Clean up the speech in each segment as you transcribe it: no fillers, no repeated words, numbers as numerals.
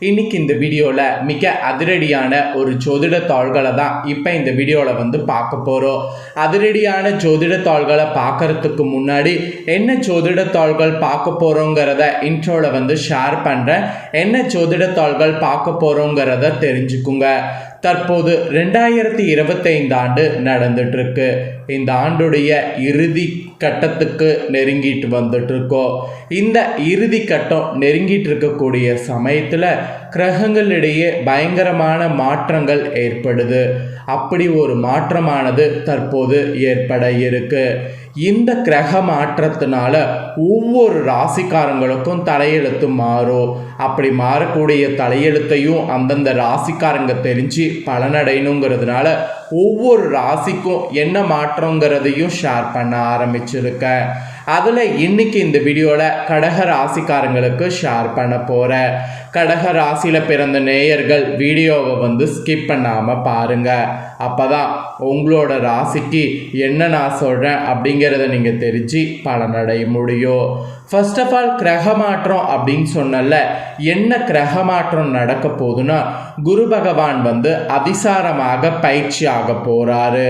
இன்னைக்கு இந்த வீடியோவில் மிக அதிரடியான ஒரு ஜோதிட தாள்களை தான் இப்போ இந்த வீடியோவில் வந்து பார்க்க போகிறோம். அதிரடியான ஜோதிட தாள்களை பார்க்கறதுக்கு முன்னாடி என்ன ஜோதிட தாள்கள் பார்க்க போகிறோங்கிறத இன்ட்ரோவில் வந்து ஷேர் பண்ணுறேன். என்ன ஜோதிட தாள்கள் பார்க்க போகிறோங்கிறத தெரிஞ்சுக்குங்க. தற்போது 2025 ஆண்டு நடந்துட்டு இருக்கு. இந்த ஆண்டுடைய இறுதி கட்டத்துக்கு நெருங்கிட்டு வந்துட்டு இருக்கோம். இந்த இறுதி கட்டம் நெருங்கிட்டு இருக்கக்கூடிய சமயத்தில் கிரகங்களிடையே பயங்கரமான மாற்றங்கள் ஏற்படுது. அப்படி ஒரு மாற்றமானது தற்போது ஏற்பட இருக்கு. இந்த கிரக மாற்றத்தினால ஒவ்வொரு ராசிக்காரங்களுக்கும் தலையெழுத்து மாறும். அப்படி மாறக்கூடிய தலையெழுத்தையும் அந்தந்த ராசிக்காரங்க தெரிஞ்சு பலனடையணுங்கிறதுனால ஒவ்வொரு ராசிக்கும் என்ன மாற்றங்கிறதையும் ஷேர் பண்ண ஆரம்பிச்சிருக்கேன். அதில் இன்னைக்கு இந்த வீடியோவில் கடக ராசிக்காரங்களுக்கு ஷேர் பண்ண போகிறேன். கடக ராசியில் பிறந்த நேயர்கள் வீடியோவை வந்து ஸ்கிப் பண்ணாமல் பாருங்கள். அப்போ தான் உங்களோட ராசிக்கு என்ன நான் சொல்கிறேன் அப்படிங்கிறத நீங்கள் தெரிஞ்சு பலனடைய முடியும். ஃபர்ஸ்ட் ஆஃப் ஆல் கிரக மாற்றம் அப்படின்னு சொன்னல, என்ன கிரக மாற்றம் நடக்க போகுதுன்னா, குரு பகவான் வந்து அதிசாரமாக பயிற்சி ஆக போகிறாரு.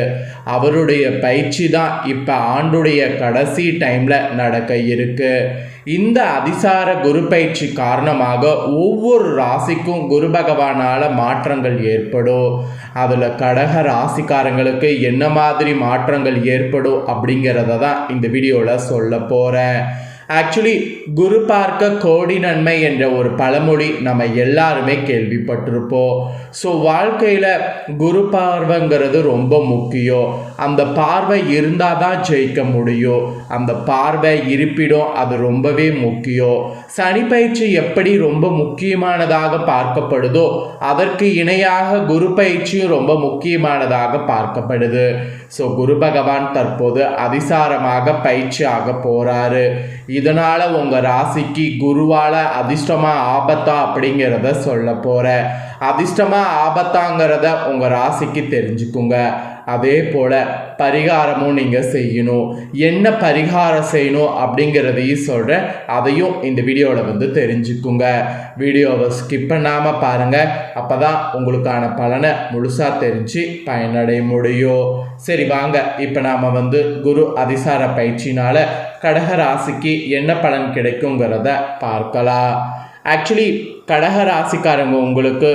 அவருடைய பயிற்சி தான் இப்போ ஆண்டுடைய கடைசி டைமில் நடக்க இருக்கு. இந்த அதிசார குரு பயிற்சி காரணமாக ஒவ்வொரு ராசிக்கும் குரு பகவானால் மாற்றங்கள் ஏற்படும். அதில் கடக ராசிக்காரங்களுக்கு என்ன மாதிரி மாற்றங்கள் ஏற்படும் அப்படிங்கிறத தான் இந்த வீடியோவில் சொல்ல போகிறேன். ஆக்சுவலி குரு பார்க்க கோடி நன்மை என்ற ஒரு பழமொழி நம்ம எல்லாருமே கேள்விப்பட்டிருப்போம். ஸோ வாழ்க்கையில் குரு பார்வைங்கிறது ரொம்ப முக்கியம். அந்த பார்வை இருந்தால் தான் ஜெயிக்க முடியும். அந்த பார்வை இருப்பிடம் அது ரொம்பவே முக்கியம். சனி பயிற்சி எப்படி ரொம்ப முக்கியமானதாக பார்க்கப்படுதோ அதற்கு இணையாக குரு பயிற்சியும் ரொம்ப முக்கியமானதாக பார்க்கப்படுது. ஸோ குரு பகவான் தற்போது அதிசாரமாக பயிற்சி ஆக போகிறாரு. இதனால் உங்கள் ராசிக்கு குருவால் அதிர்ஷ்டமா ஆபத்தா அப்படிங்கிறத சொல்ல போகிறேன். அதிர்ஷ்டமா ஆபத்தாங்கிறத உங்கள் ராசிக்கு தெரிஞ்சுக்குங்க. அதே போல் பரிகாரமும் நீங்கள் செய்யணும். என்ன பரிகாரம் செய்யணும் அப்படிங்கிறதையும் சொல்கிறேன். அதையும் இந்த வீடியோவில் வந்து தெரிஞ்சுக்குங்க. வீடியோவை ஸ்கிப் பண்ணாமல் பாருங்கள். அப்போ தான் உங்களுக்கான பலனை முழுசாக தெரிஞ்சு பயனடைய முடியும். சரி வாங்க, இப்போ நாம் வந்து குரு அதிசார பயிற்சினால் கடக ராசிக்கு என்ன பலன் கிடைக்குங்கிறத பார்க்கலாம். ஆக்சுவலி கடக ராசிக்காரங்க உங்களுக்கு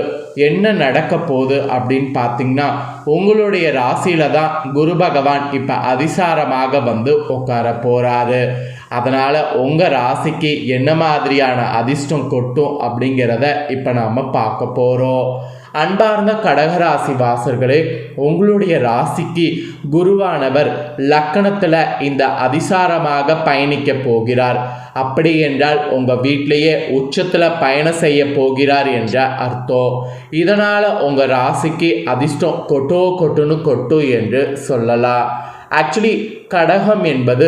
என்ன நடக்க போகுது அப்படின்னு பார்த்தீங்கன்னா, உங்களுடைய ராசியில் தான் குரு பகவான் இப்போ அதிசாரமாக வந்து உட்கார போகிறாரு. அதனால் உங்கள் ராசிக்கு என்ன மாதிரியான அதிர்ஷ்டம் கொட்டும் அப்படிங்கிறத இப்போ நாம் பார்க்க போகிறோம். அன்பார்ந்த கடகராசி வாசர்களே, உங்களுடைய ராசிக்கு குருவானவர் லக்கணத்தில் இந்த அதிசாரமாக பயணிக்க போகிறார். அப்படி என்றால் உங்கள் வீட்டிலேயே உச்சத்தில் பயணம் செய்ய போகிறார் என்ற அர்த்தம். இதனால் உங்கள் ராசிக்கு அதிர்ஷ்டம் கொட்டுன்னு கொட்டு என்று சொல்லலாம். ஆக்சுவலி கடகம் என்பது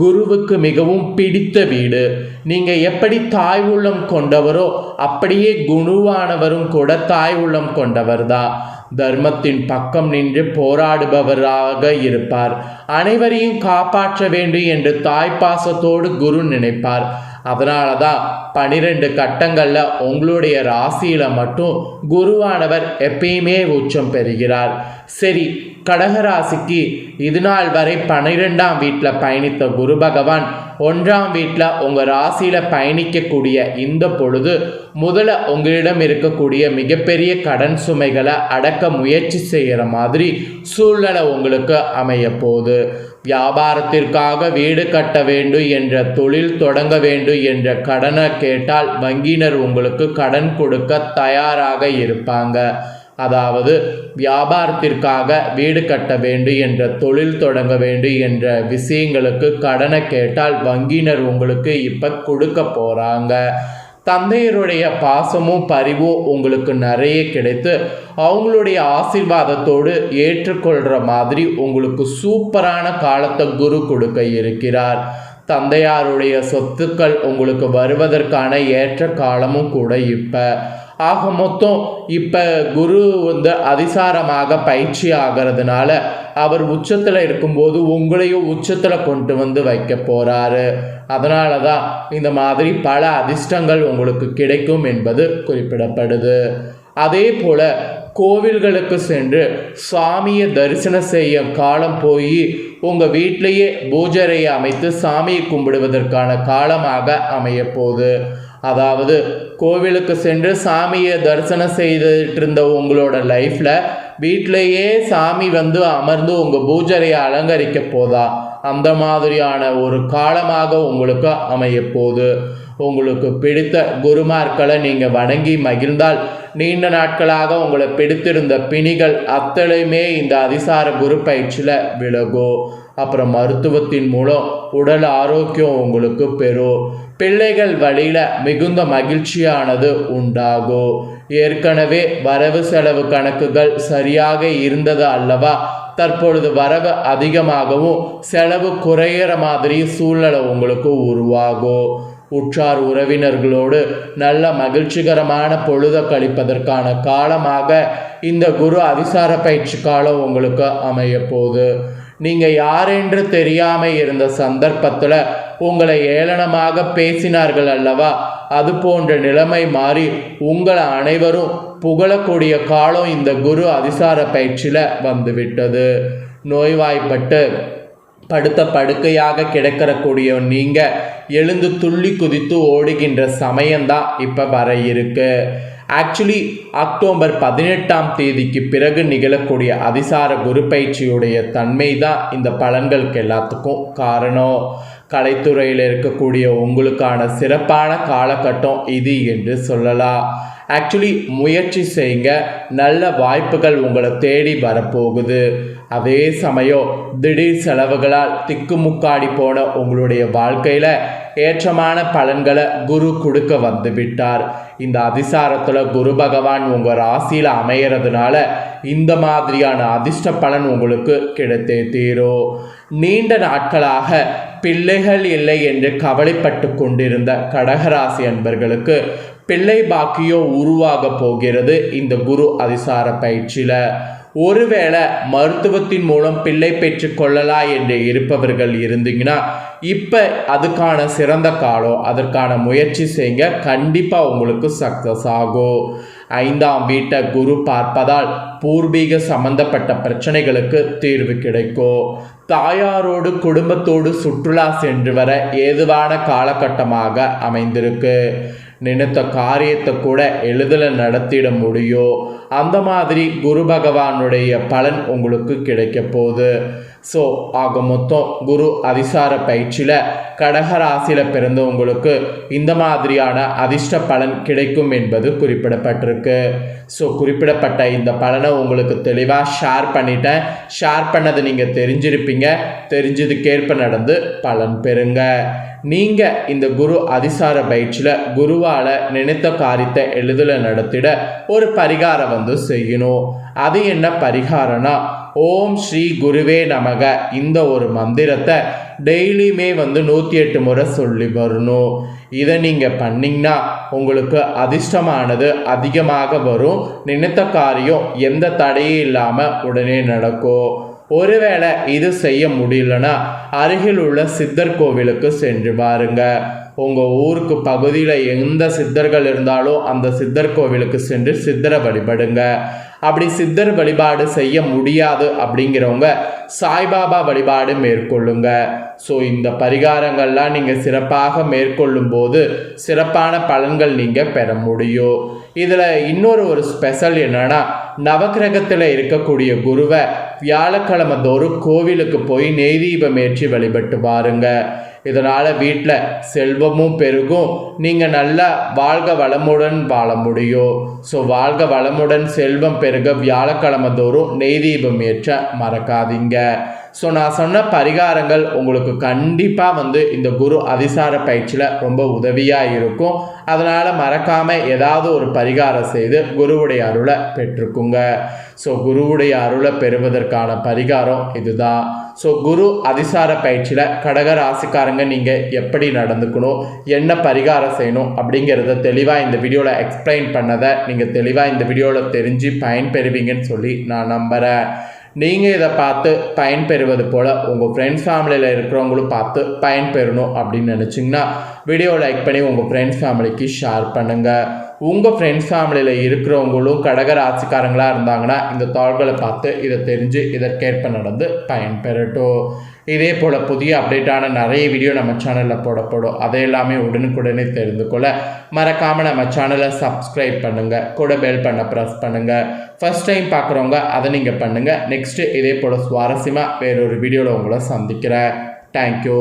குருவுக்கு மிகவும் பிடித்த வீடு. நீங்கள் எப்படி தாய் உள்ளம் கொண்டவரோ அப்படியே குருவானவரும் கூட தாய் உள்ளம் கொண்டவர் தான். தர்மத்தின் பக்கம் நின்று போராடுபவராக இருப்பார். அனைவரையும் காப்பாற்ற வேண்டும் என்று தாய்ப்பாசத்தோடு குரு நினைப்பார். அதனால தான் 12 கட்டங்களில் உங்களுடைய ராசியில் மட்டும் குருவானவர் எப்பயுமே உச்சம் பெறுகிறார். சரி, கடகராசிக்கு இதுநாள் வரை 12ஆம் வீட்டில் பயணித்த குரு பகவான் 1ஆம் வீட்டில் உங்கள் ராசியில் பயணிக்கக்கூடிய இந்த பொழுது முதல்ல உங்களிடம் இருக்கக்கூடிய மிகப்பெரிய கடன் சுமைகளை அடக்க முயற்சி செய்கிற மாதிரி சூழ்நிலை உங்களுக்கு அமைய போகுது. வியாபாரத்திற்காக வீடு கட்ட வேண்டும் என்ற, தொழில் தொடங்க வேண்டும் என்ற கடனை கேட்டால் வங்கியினர் உங்களுக்கு கடன் கொடுக்க தயாராக இருப்பாங்க. அதாவது வியாபாரத்திற்காக வீடு கட்ட வேண்டும் என்ற, தொழில் தொடங்க வேண்டும் என்ற விஷயங்களுக்கு கடனை கேட்டால் வங்கியினர் உங்களுக்கு இப்போ கொடுக்க போகிறாங்க. தந்தையருடைய பாசமும் பரிவும் உங்களுக்கு நிறைய கிடைத்து அவங்களுடைய ஆசீர்வாதத்தோடு ஏற்றுக்கொள்கிற மாதிரி உங்களுக்கு சூப்பரான காலத்தை குரு கொடுக்க இருக்கிறார். தந்தையாருடைய சொத்துக்கள் உங்களுக்கு வருவதற்கான ஏற்ற காலமும் கூட இப்போ. ஆக மொத்தம் இப்போ குரு வந்து அதிசாரமாக பயிற்சி ஆகிறதுனால அவர் உச்சத்தில் இருக்கும்போது உங்களையும் உச்சத்தில் கொண்டு வந்து வைக்க போகிறாரு. அதனால தான் இந்த மாதிரி பல அதிர்ஷ்டங்கள் உங்களுக்கு கிடைக்கும் என்பது குறிப்பிடப்படுது. அதே போல் கோவில்களுக்கு சென்று சாமியை தரிசனம் செய்ய காலம் போய் உங்கள் வீட்டிலையே பூஜரையை அமைத்து சாமியை கும்பிடுவதற்கான காலமாக அமைய போகுது. அதாவது கோவிலுக்கு சென்று சாமியை தரிசனம் செய்துட்டு இருந்த உங்களோட லைஃப்பில் வீட்டிலையே சாமி வந்து அமர்ந்து உங்கள் பூஜரையை அலங்கரிக்க போதா, அந்த மாதிரியான ஒரு காலமாக உங்களுக்கு அமைய போகுது. உங்களுக்கு பிடித்த குருமார்களை நீங்கள் வணங்கி மகிழ்ந்தால் நீண்ட நாட்களாக உங்களை பிடித்திருந்த பிணிகள் அத்தனையுமே இந்த அதிசார குரு பயிற்சியில் விலகும். அப்புறம் மருத்துவத்தின் மூலம் உடல் ஆரோக்கியம் உங்களுக்கு பெறும். பிள்ளைகள் வழியில் மிகுந்த மகிழ்ச்சியானது உண்டாகும். ஏற்கனவே வரவு செலவு கணக்குகள் சரியாக இருந்தது அல்லவா, தற்பொழுது வரவு அதிகமாகவும் செலவு குறையிற மாதிரி சூழ்நிலை உங்களுக்கு உருவாகும். உற்றார் உறவினர்களோடு நல்ல மகிழ்ச்சிகரமான பொழுத கழிப்பதற்கான காலமாக இந்த குரு அதிசார பயிற்சி காலம் உங்களுக்கு அமைய போகுது. நீங்கள் யாரென்று தெரியாமல் இருந்த சந்தர்ப்பத்தில் உங்களை ஏளனமாக பேசினார்கள் அல்லவா, அது போன்ற நிலைமை மாறி உங்களை அனைவரும் புகழக்கூடிய காலம் இந்த குரு அதிசார பயிற்சியில் வந்துவிட்டது. நோய்வாய்ப்பட்டு படுத்த படுக்கையாக கிடக்கக்கூடிய நீங்கள் எழுந்து துள்ளி குதித்து ஓடுகின்ற சமயம்தான் இப்போ வர இருக்கு. ஆக்சுவலி அக்டோபர் 18ஆம் தேதிக்கு பிறகு நிகழக்கூடிய அதிசார குரு பயிற்சியுடைய தன்மை தான் இந்த பலன்களுக்கு எல்லாத்துக்கும் காரணம். கலைத்துறையில் இருக்கக்கூடிய உங்களுக்கான சிறப்பான காலகட்டம் இது என்று சொல்லலாம். ஆக்சுவலி முயற்சி செய்யுங்க, நல்ல வாய்ப்புகள் உங்களை தேடி வரப்போகுது. அதே சமயம் திடீர் செலவுகளால் திக்குமுக்காடி போன உங்களுடைய வாழ்க்கையில் ஏற்றமான பலன்களை குரு கொடுக்க வந்து விட்டார். இந்த அதிசாரத்தில் குரு பகவான் உங்கள் ராசியில் அமைகிறதுனால இந்த மாதிரியான அதிர்ஷ்ட பலன் உங்களுக்கு கிடைத்தே தீரும். நீண்ட நாட்களாக பிள்ளைகள் இல்லை என்று கவலைப்பட்டு கொண்டிருந்த கடகராசி அன்பர்களுக்கு பிள்ளை பாக்கியம் உருவாக போகிறது இந்த குரு அதிசார பயிற்சியில். ஒருவேளை மருத்துவத்தின் மூலம் பிள்ளை பெற்று கொள்ளலாம் என்று இருப்பவர்கள் இருந்தீங்கன்னா இப்போ அதுக்கான சிறந்த காலம், அதற்கான முயற்சி செய்யுங்க, கண்டிப்பாக உங்களுக்கு சக்ஸஸ் ஆகும். 5ஆம் வீட்டை குரு பார்ப்பதால் பூர்வீக சம்பந்தப்பட்ட பிரச்சனைகளுக்கு தீர்வு கிடைக்கும். தாயாரோடு குடும்பத்தோடு சுற்றுலா சென்று வர ஏதுவான காலகட்டமாக அமைந்திருக்கு. நினைத்த காரியத்தை கூட எளிதில் நடத்திட முடியும். அந்த மாதிரி குரு பகவானுடைய பலன் உங்களுக்கு கிடைக்க போகுது. ஸோ ஆக மொத்தம் குரு அதிசார பயிற்சியில் கடகராசியில் பிறந்தவங்களுக்கு இந்த மாதிரியான அதிர்ஷ்ட பலன் கிடைக்கும் என்பது குறிப்பிடப்பட்டிருக்கு. ஸோ குறிப்பிடப்பட்ட இந்த பலனை உங்களுக்கு தெளிவாக ஷேர் பண்ணிட்டேன். ஷேர் பண்ணதை நீங்கள் தெரிஞ்சிருப்பீங்க, தெரிஞ்சதுக்கேற்ப நடந்து பலன் பெறுங்க. நீங்கள் இந்த குரு அதிசார பயிற்சியில் குருவால் நினைத்த காரியத்தை எளிதில் நடத்திட ஒரு பரிகாரம் செய்யணும். அது என்ன பரிகாரம்னா, ஓம் ஸ்ரீ குருவே நமக இந்த ஒரு மந்திரத்தை டெய்லியுமே 108 முறை சொல்லி வரணும். இதை நீங்கள் பண்ணிங்கன்னா உங்களுக்கு அதிர்ஷ்டமானது அதிகமாக வரும். நினைத்த காரியம் எந்த தடையும் இல்லாமல் உடனே நடக்கும். ஒருவேளை இது செய்ய முடியலன்னா அருகில் உள்ள சித்தர் கோவிலுக்கு சென்று பாருங்க. உங்கள் ஊருக்கு பகுதியில் எந்த சித்தர்கள் இருந்தாலும் அந்த சித்தர் கோவிலுக்கு சென்று சித்தரை வழிபடுங்க. அப்படி சித்தர் வழிபாடு செய்ய முடியாது அப்படிங்கிறவங்க சாய்பாபா வழிபாடு மேற்கொள்ளுங்க. ஸோ இந்த பரிகாரங்கள்லாம் நீங்கள் சிறப்பாக மேற்கொள்ளும் போது சிறப்பான பலன்கள் நீங்கள் பெற முடியும். இதில் இன்னொரு ஸ்பெஷல் என்னன்னா, நவக்கிரகத்தில் இருக்கக்கூடிய குருவை வியாழக்கிழமை தோறும் கோவிலுக்கு போய் நெய் தீபம் ஏற்றி வழிபட்டு பாருங்க. இதனால் வீட்டில் செல்வமும் பெருகும், நீங்கள் நல்லா வாழ்க வளமுடன் வாழ முடியும். ஸோ வாழ்க வளமுடன் செல்வம் பெருக வியாழக்கிழமை தோறும் நெய் தீபம் ஏற்ற மறக்காதீங்க. ஸோ நான் சொன்ன பரிகாரங்கள் உங்களுக்கு கண்டிப்பாக இந்த குரு அதிசார பயிற்சியில் ரொம்ப உதவியாக இருக்கும். அதனால் மறக்காமல் ஏதாவது ஒரு பரிகாரம் செய்து குருவுடைய அருளை பெற்றுக்குங்க. ஸோ குருவுடைய அருளை பெறுவதற்கான பரிகாரம் இதுதான். ஸோ குரு அதிசார பயிற்சியில் கடக ராசிக்காரங்க நீங்கள் எப்படி நடந்துக்கணும், என்ன பரிகாரம் செய்யணும் அப்படிங்கிறத தெளிவாக இந்த வீடியோவில் எக்ஸ்பிளைன் பண்ணதை நீங்கள் தெளிவாக இந்த வீடியோவில் தெரிஞ்சு பயன்பெறுவீங்கன்னு சொல்லி நான் நம்புகிறேன். நீங்கள் இதை பார்த்து பயன்பெறுவது போல் உங்கள் ஃப்ரெண்ட்ஸ் ஃபேமிலியில் இருக்கிறவங்களும் பார்த்து பயன்பெறணும் அப்படின்னு நினச்சிங்கன்னா வீடியோ லைக் பண்ணி உங்கள் ஃப்ரெண்ட்ஸ் ஃபேமிலிக்கு ஷேர் பண்ணுங்கள். உங்கள் ஃப்ரெண்ட்ஸ் ஃபேமிலியில் இருக்கிறவங்களும் கடக ராசிக்காரங்களாக இருந்தாங்கன்னா இந்த தாள்களை பார்த்து இதை தெரிஞ்சு இதற்கேற்ப நடந்து பயன்பெறட்டும். இதே போல் புதிய அப்டேட்டான நிறைய வீடியோ நம்ம சேனலில் போடப்படும். அதை எல்லாமே உடனுக்குடனே தெரிந்து கொள்ள மறக்காமல் நம்ம சேனலை சப்ஸ்கிரைப் பண்ணுங்கள், கூட பெல் பண்ண ப்ரெஸ் பண்ணுங்கள். ஃபர்ஸ்ட் டைம் பார்க்குறவங்க அதை நீங்கள் பண்ணுங்கள். நெக்ஸ்ட்டு இதே போல் சுவாரஸ்யமாக வேறொரு வீடியோவில் உங்களை சந்திக்கிறேன். தேங்க்யூ.